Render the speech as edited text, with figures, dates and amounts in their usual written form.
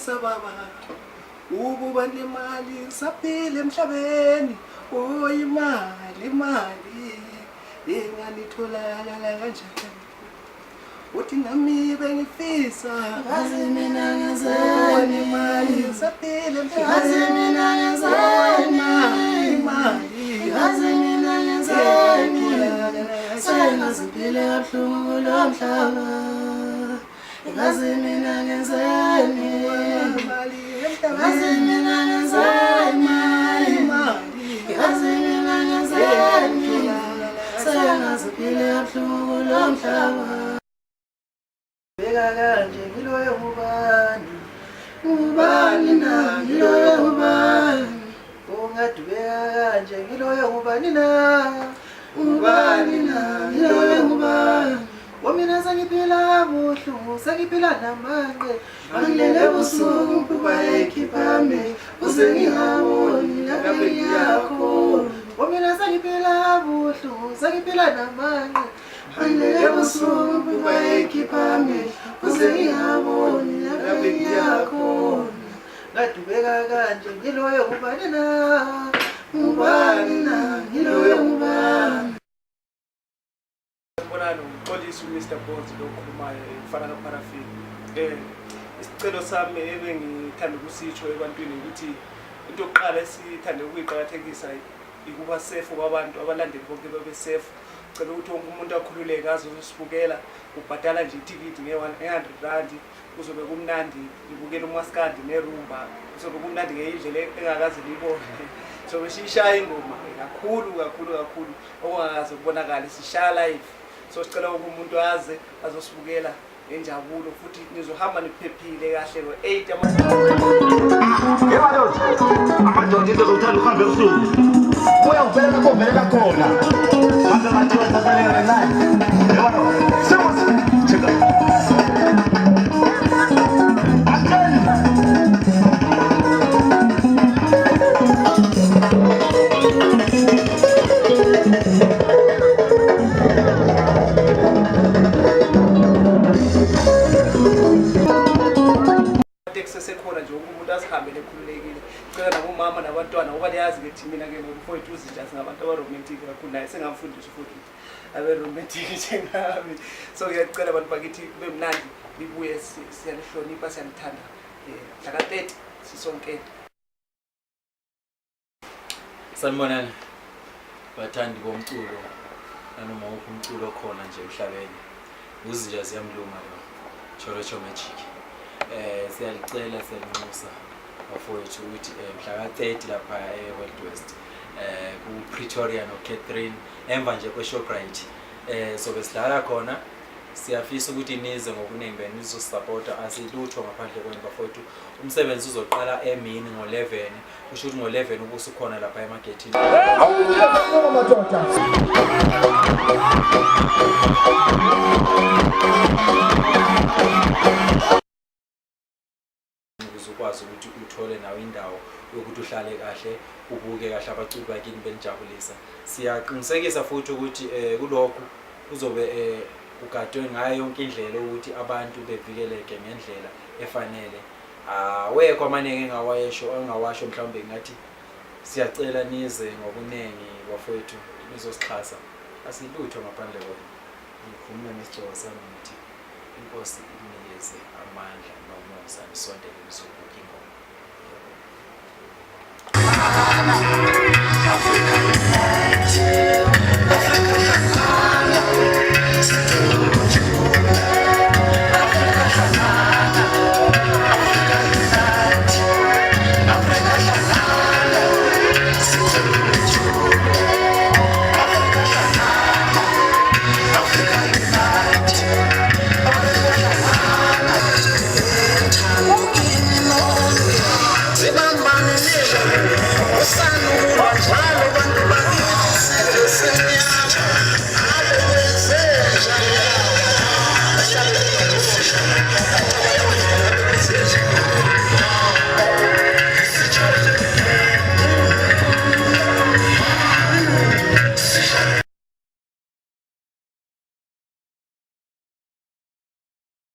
sababa ukuba nemali saphile emhlabeni oh imali enganitholakala kanjani uthi nami bengifisa ngazi mina ngenzeni imali saphile ngazi mina ngenzeni imali ngazi mina ngenzeni sengaziphile kabuhlungu kulo mhlaba ngazi mina ngenzeni ngazi mina ngenzeni ngazi mina ngenzeni sengaziphile kabuhlungu kulo mhlaba kanje ngiloyo ngubani na ngiloyo ngubani ungadubeka kanje ngiloyo ngubani na ngiloyo ngubani wamina sengiphila buhlungu sengiphila namanje angilele busuku kuba ekhiphambe uze ngingaboni laphi yakho wamina sengiphila buhlungu sengiphila namanje angilele busuku kuba ekhiphambe uze ngingaboni laphi yakho ngadubeka kanje ngiloyo ngubani na ngiloyo ngubani Bonani umxolisi uMr Bonds lokhulumayo efana noParafin. Isicelo sami ebengithanda ukusitsho ebantwini ukuthi into yokuqala esithanda ukuyiqhakathekisa ikuba safe kwabantu abalandeli bonke babe safe. Cela ukuthi wonke umuntu akhululeke azosibukela ubhadala nje itikiti nge-100 kuzobe kumnandi ibukela uMaskandi neRhumba kuzobe kumnandi ngeindlela engakaze libone. So besishaya ingoma kakhulu okungakaze kubonakala sishaya live. So sicela wonke umuntu aze azosibukela enjabulo futhi nizohamba niphephile kahle ngo8 amadoda into zokuthanda uhambe ebusuku uya uvelela kovelela khona manje bathiwa sasalele naye yebo semos cheka sekhona nje umuntu asihambele ekhululekile cela nabomama nabantwana ngoba liyazi ukuthi mina ke ngomfowethu uzinjasi ngabantu abaromantic kakhulu naye sengamfundisa futhi abe romantic njengami so ngiyacela abantu bakithi kube mnandi libuye siyalihlonipha siyanithanda mhla ka-30 sisonke sanibonani bathandi bomculo nanoma uphi umculo khona nje emhlabeni uzinjaziyamluma lo choro magic siyalicela siyanxusa bafowethu ukuthi mhla ka-30 lapha eWorld West ku-Pretoria no-Catherine emva nje kwe-Shoprite so besidlala khona siyafisa ukuthi nize ngokuningi benu nizosupporta asilutho ngaphandle kwenu bafowethu umsebenzi uzoqala emini ngo-11 kusho ukuthi ngo-11 ubusukhona lapha emagethini ukwazi ukuthi uthole nawe indawo yokuthi uhlale kahle ubuke kahle abaculi bakini benijabulisa siyaqinisekisa futhi ukuthi kulokho kuzobe ugadwe ngayo yonke indlela ukuthi abantu bevikeleke ngendlela efanele awekho amaningi engawasho mhlawumbe ngathi siyacela nize ngokuningi bafowethu nizosixhasa asilutho ngaphandle kwenu ngikhuluma nesitshoyo sami ukuthi inkosi inikeze amandla nomusa nisondele nizobuka ingoma